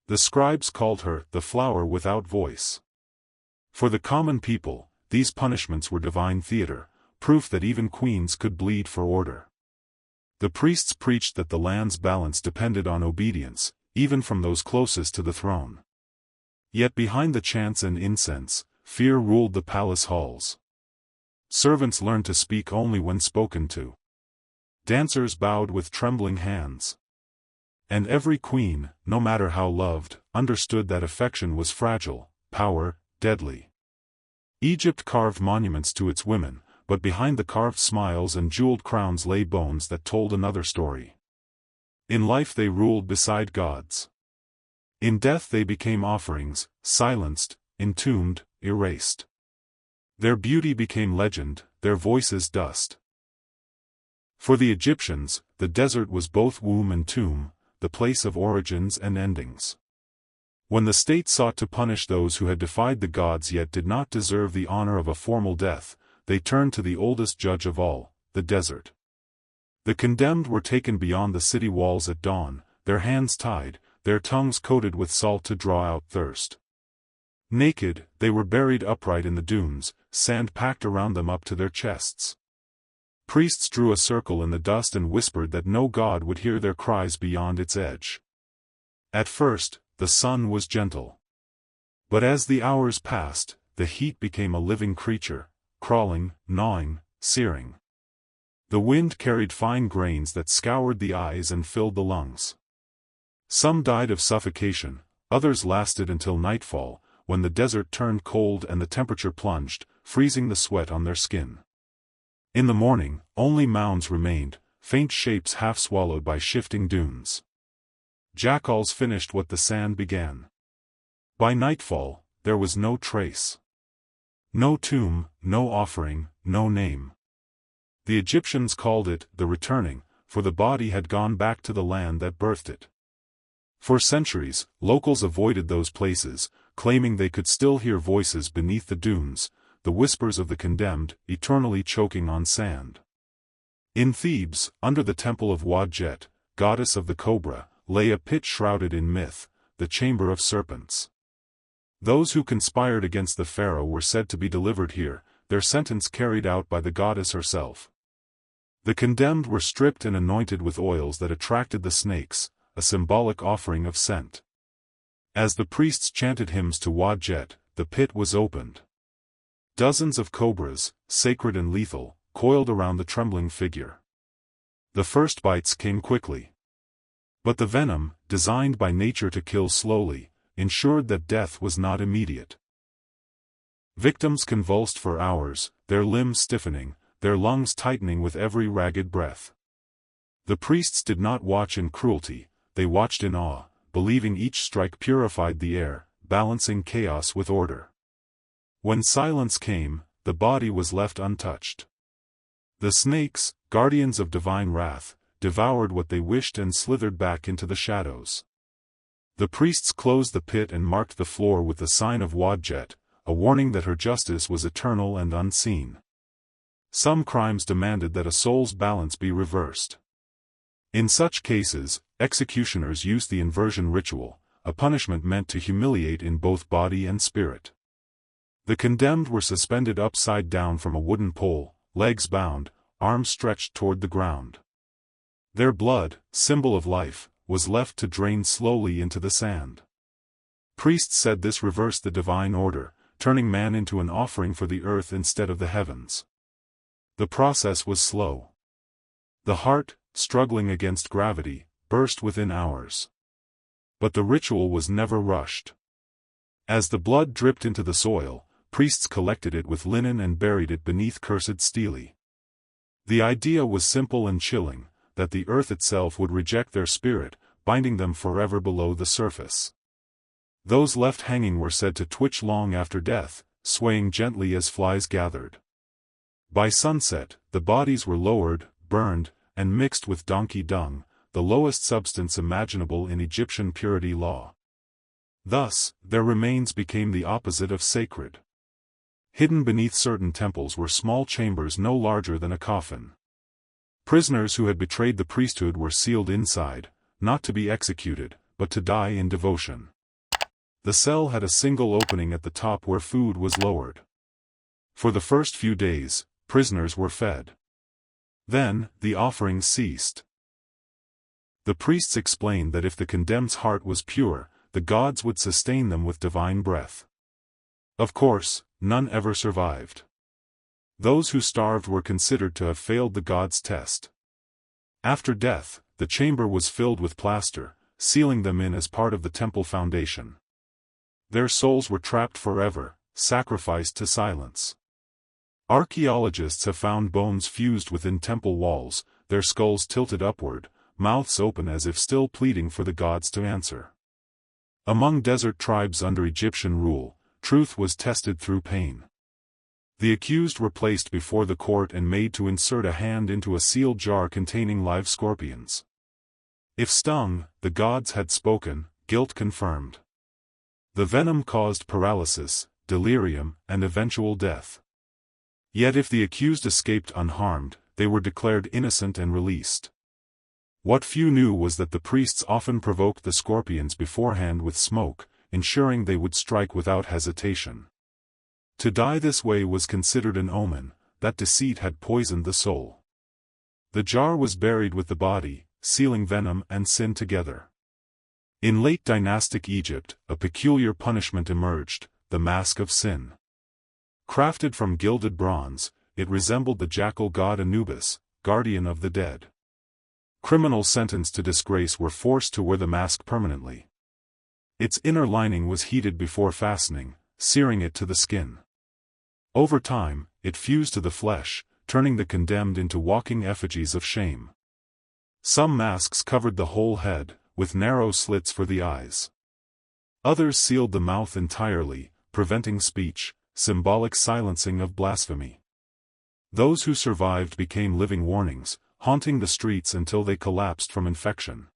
The scribes called her the flower without voice. For the common people, these punishments were divine theater, proof that even queens could bleed for order. The priests preached that the land's balance depended on obedience, even from those closest to the throne. Yet behind the chants and incense, fear ruled the palace halls. Servants learned to speak only when spoken to. Dancers bowed with trembling hands. And every queen, no matter how loved, understood that affection was fragile, power, deadly. Egypt carved monuments to its women, but behind the carved smiles and jeweled crowns lay bones that told another story. In life they ruled beside gods. In death they became offerings, silenced, entombed, erased. Their beauty became legend, their voices dust. For the Egyptians, the desert was both womb and tomb, the place of origins and endings. When the state sought to punish those who had defied the gods yet did not deserve the honor of a formal death, they turned to the oldest judge of all, the desert. The condemned were taken beyond the city walls at dawn, their hands tied, their tongues coated with salt to draw out thirst. Naked, they were buried upright in the dunes, sand packed around them up to their chests. Priests drew a circle in the dust and whispered that no god would hear their cries beyond its edge. At first, the sun was gentle. But as the hours passed, the heat became a living creature, crawling, gnawing, searing. The wind carried fine grains that scoured the eyes and filled the lungs. Some died of suffocation, others lasted until nightfall, when the desert turned cold and the temperature plunged, freezing the sweat on their skin. In the morning, only mounds remained, faint shapes half swallowed by shifting dunes. Jackals finished what the sand began. By nightfall, there was no trace. No tomb, no offering, no name. The Egyptians called it the returning, for the body had gone back to the land that birthed it. For centuries, locals avoided those places, claiming they could still hear voices beneath the dunes, the whispers of the condemned, eternally choking on sand. In Thebes, under the temple of Wadjet, goddess of the cobra, lay a pit shrouded in myth, the chamber of serpents. Those who conspired against the pharaoh were said to be delivered here, their sentence carried out by the goddess herself. The condemned were stripped and anointed with oils that attracted the snakes, a symbolic offering of scent. As the priests chanted hymns to Wadjet, the pit was opened. Dozens of cobras, sacred and lethal, coiled around the trembling figure. The first bites came quickly. But the venom, designed by nature to kill slowly, ensured that death was not immediate. Victims convulsed for hours, their limbs stiffening, their lungs tightening with every ragged breath. The priests did not watch in cruelty, they watched in awe, believing each strike purified the air, balancing chaos with order. When silence came, the body was left untouched. The snakes, guardians of divine wrath, devoured what they wished and slithered back into the shadows. The priests closed the pit and marked the floor with the sign of Wadjet, a warning that her justice was eternal and unseen. Some crimes demanded that a soul's balance be reversed. In such cases, executioners used the inversion ritual, a punishment meant to humiliate in both body and spirit. The condemned were suspended upside down from a wooden pole, legs bound, arms stretched toward the ground. Their blood, symbol of life, was left to drain slowly into the sand. Priests said this reversed the divine order, turning man into an offering for the earth instead of the heavens. The process was slow. The heart, struggling against gravity, burst within hours. But the ritual was never rushed. As the blood dripped into the soil, priests collected it with linen and buried it beneath cursed stele. The idea was simple and chilling, that the earth itself would reject their spirit, binding them forever below the surface. Those left hanging were said to twitch long after death, swaying gently as flies gathered. By sunset, the bodies were lowered, burned, and mixed with donkey dung, the lowest substance imaginable in Egyptian purity law. Thus, their remains became the opposite of sacred. Hidden beneath certain temples were small chambers no larger than a coffin. Prisoners who had betrayed the priesthood were sealed inside, not to be executed, but to die in devotion. The cell had a single opening at the top where food was lowered. For the first few days, prisoners were fed. Then, the offerings ceased. The priests explained that if the condemned's heart was pure, the gods would sustain them with divine breath. Of course, none ever survived. Those who starved were considered to have failed the gods' test. After death, the chamber was filled with plaster, sealing them in as part of the temple foundation. Their souls were trapped forever, sacrificed to silence. Archaeologists have found bones fused within temple walls, their skulls tilted upward, mouths open as if still pleading for the gods to answer. Among desert tribes under Egyptian rule, truth was tested through pain. The accused were placed before the court and made to insert a hand into a sealed jar containing live scorpions. If stung, the gods had spoken, guilt confirmed. The venom caused paralysis, delirium, and eventual death. Yet if the accused escaped unharmed, they were declared innocent and released. What few knew was that the priests often provoked the scorpions beforehand with smoke, ensuring they would strike without hesitation. To die this way was considered an omen, that deceit had poisoned the soul. The jar was buried with the body, sealing venom and sin together. In late dynastic Egypt, a peculiar punishment emerged, the mask of sin. Crafted from gilded bronze, it resembled the jackal god Anubis, guardian of the dead. Criminals sentenced to disgrace were forced to wear the mask permanently. Its inner lining was heated before fastening, searing it to the skin. Over time, it fused to the flesh, turning the condemned into walking effigies of shame. Some masks covered the whole head, with narrow slits for the eyes. Others sealed the mouth entirely, preventing speech, symbolic silencing of blasphemy. Those who survived became living warnings, haunting the streets until they collapsed from infection.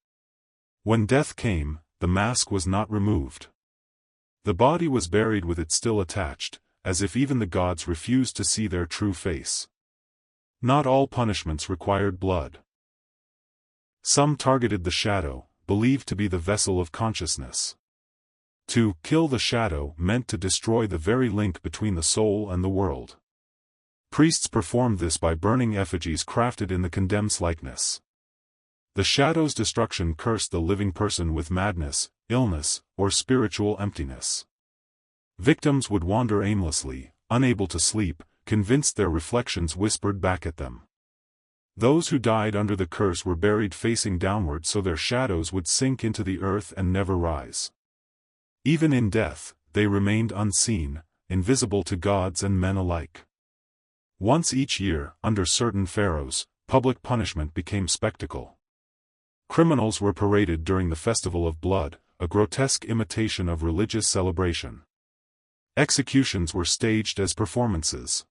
When death came, the mask was not removed. The body was buried with it still attached, as if even the gods refused to see their true face. Not all punishments required blood. Some targeted the shadow, believed to be the vessel of consciousness. To kill the shadow meant to destroy the very link between the soul and the world. Priests performed this by burning effigies crafted in the condemned's likeness. The shadow's destruction cursed the living person with madness, illness, or spiritual emptiness. Victims would wander aimlessly, unable to sleep, convinced their reflections whispered back at them. Those who died under the curse were buried facing downward so their shadows would sink into the earth and never rise. Even in death, they remained unseen, invisible to gods and men alike. Once each year, under certain pharaohs, public punishment became spectacle. Criminals were paraded during the Festival of Blood, a grotesque imitation of religious celebration. Executions were staged as performances.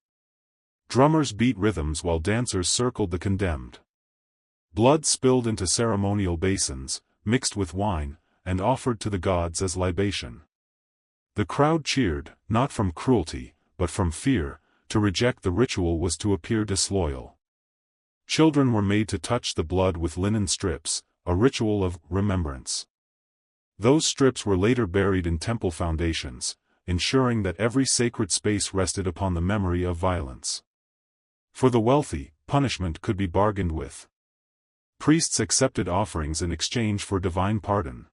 Drummers beat rhythms while dancers circled the condemned. Blood spilled into ceremonial basins, mixed with wine, and offered to the gods as libation. The crowd cheered, not from cruelty, but from fear. To reject the ritual was to appear disloyal. Children were made to touch the blood with linen strips, a ritual of remembrance. Those strips were later buried in temple foundations, ensuring that every sacred space rested upon the memory of violence. For the wealthy, punishment could be bargained with. Priests accepted offerings in exchange for divine pardon.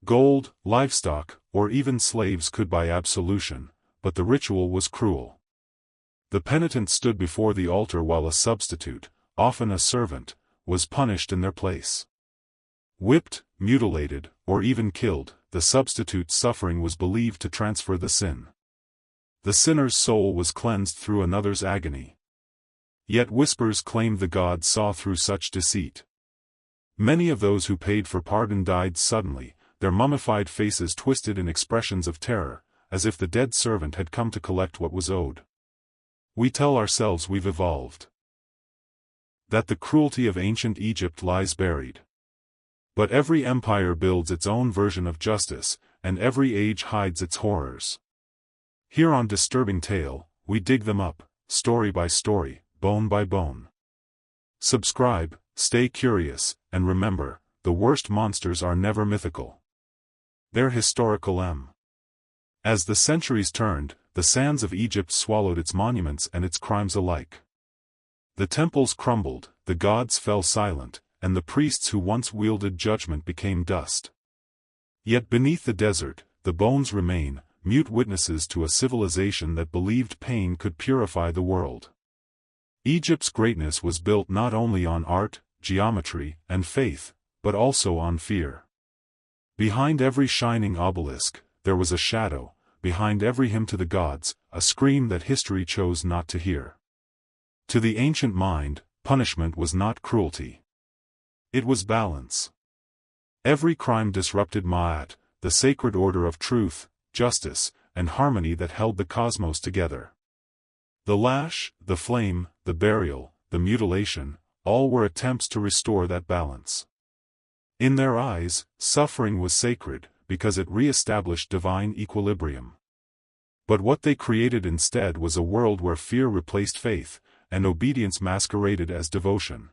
Gold, livestock, or even slaves could buy absolution, but the ritual was cruel. The penitent stood before the altar while a substitute, often a servant, was punished in their place. Whipped, mutilated, or even killed, the substitute's suffering was believed to transfer the sin. The sinner's soul was cleansed through another's agony. Yet whispers claimed the gods saw through such deceit. Many of those who paid for pardon died suddenly, their mummified faces twisted in expressions of terror, as if the dead servant had come to collect what was owed. We tell ourselves we've evolved. That the cruelty of ancient Egypt lies buried. But every empire builds its own version of justice, and every age hides its horrors. Here on Disturbing Tale, we dig them up, story by story, bone by bone. Subscribe, stay curious, and remember, the worst monsters are never mythical. They're historical. As the centuries turned, the sands of Egypt swallowed its monuments and its crimes alike. The temples crumbled, the gods fell silent, and the priests who once wielded judgment became dust. Yet beneath the desert, the bones remain, mute witnesses to a civilization that believed pain could purify the world. Egypt's greatness was built not only on art, geometry, and faith, but also on fear. Behind every shining obelisk, there was a shadow, behind every hymn to the gods, a scream that history chose not to hear. To the ancient mind, punishment was not cruelty. It was balance. Every crime disrupted Ma'at, the sacred order of truth, justice, and harmony that held the cosmos together. The lash, the flame, the burial, the mutilation, all were attempts to restore that balance. In their eyes, suffering was sacred, because it re-established divine equilibrium. But what they created instead was a world where fear replaced faith, and obedience masqueraded as devotion.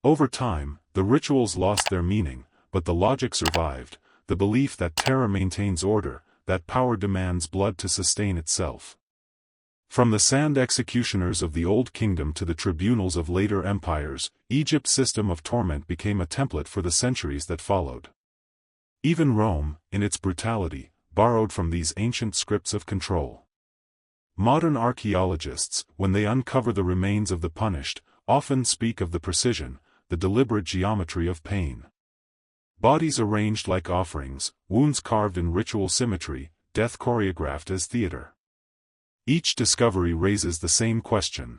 Over time, the rituals lost their meaning, but the logic survived, the belief that terror maintains order, that power demands blood to sustain itself. From the sand executioners of the Old Kingdom to the tribunals of later empires, Egypt's system of torment became a template for the centuries that followed. Even Rome, in its brutality, borrowed from these ancient scripts of control. Modern archaeologists, when they uncover the remains of the punished, often speak of the precision, the deliberate geometry of pain. Bodies arranged like offerings, wounds carved in ritual symmetry, death choreographed as theater. Each discovery raises the same question.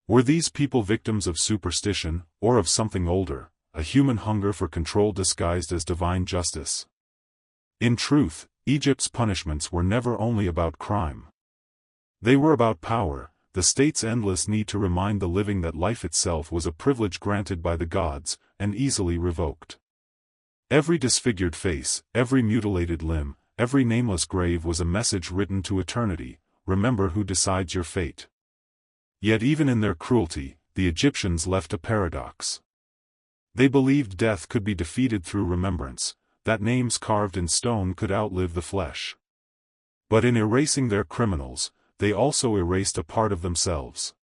Were these people victims of superstition, or of something older, a human hunger for control disguised as divine justice? In truth, Egypt's punishments were never only about crime. They were about power, the state's endless need to remind the living that life itself was a privilege granted by the gods, and easily revoked. Every disfigured face, every mutilated limb, every nameless grave was a message written to eternity: remember who decides your fate. Yet even in their cruelty, the Egyptians left a paradox. They believed death could be defeated through remembrance, that names carved in stone could outlive the flesh. But in erasing their criminals, they also erased a part of themselves.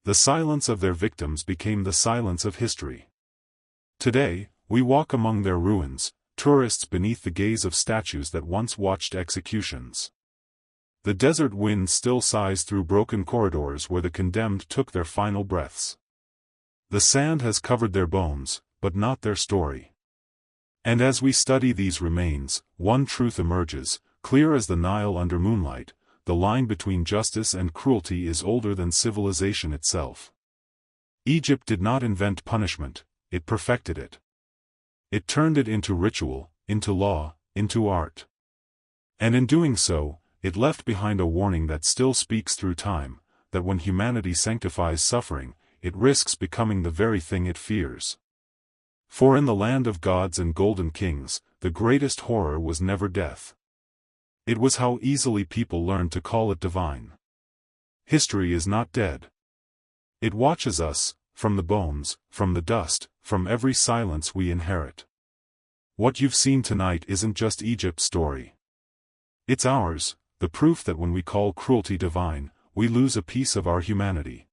The silence of their victims became the silence of history. Today, we walk among their ruins, tourists beneath the gaze of statues that once watched executions. The desert wind still sighs through broken corridors where the condemned took their final breaths. The sand has covered their bones, but not their story. And as we study these remains, one truth emerges, clear as the Nile under moonlight: the line between justice and cruelty is older than civilization itself. Egypt did not invent punishment, it perfected it. It turned it into ritual, into law, into art. And in doing so, it left behind a warning that still speaks through time, that when humanity sanctifies suffering, it risks becoming the very thing it fears. For in the land of gods and golden kings, the greatest horror was never death. It was how easily people learned to call it divine. History is not dead. It watches us, from the bones, from the dust, from every silence we inherit. What you've seen tonight isn't just Egypt's story. It's ours, the proof that when we call cruelty divine, we lose a piece of our humanity.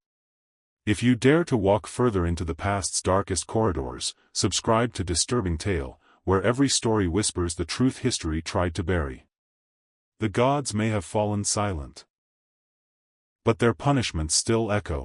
If you dare to walk further into the past's darkest corridors, subscribe to Disturbing Tale, where every story whispers the truth history tried to bury. The gods may have fallen silent. But their punishments still echo.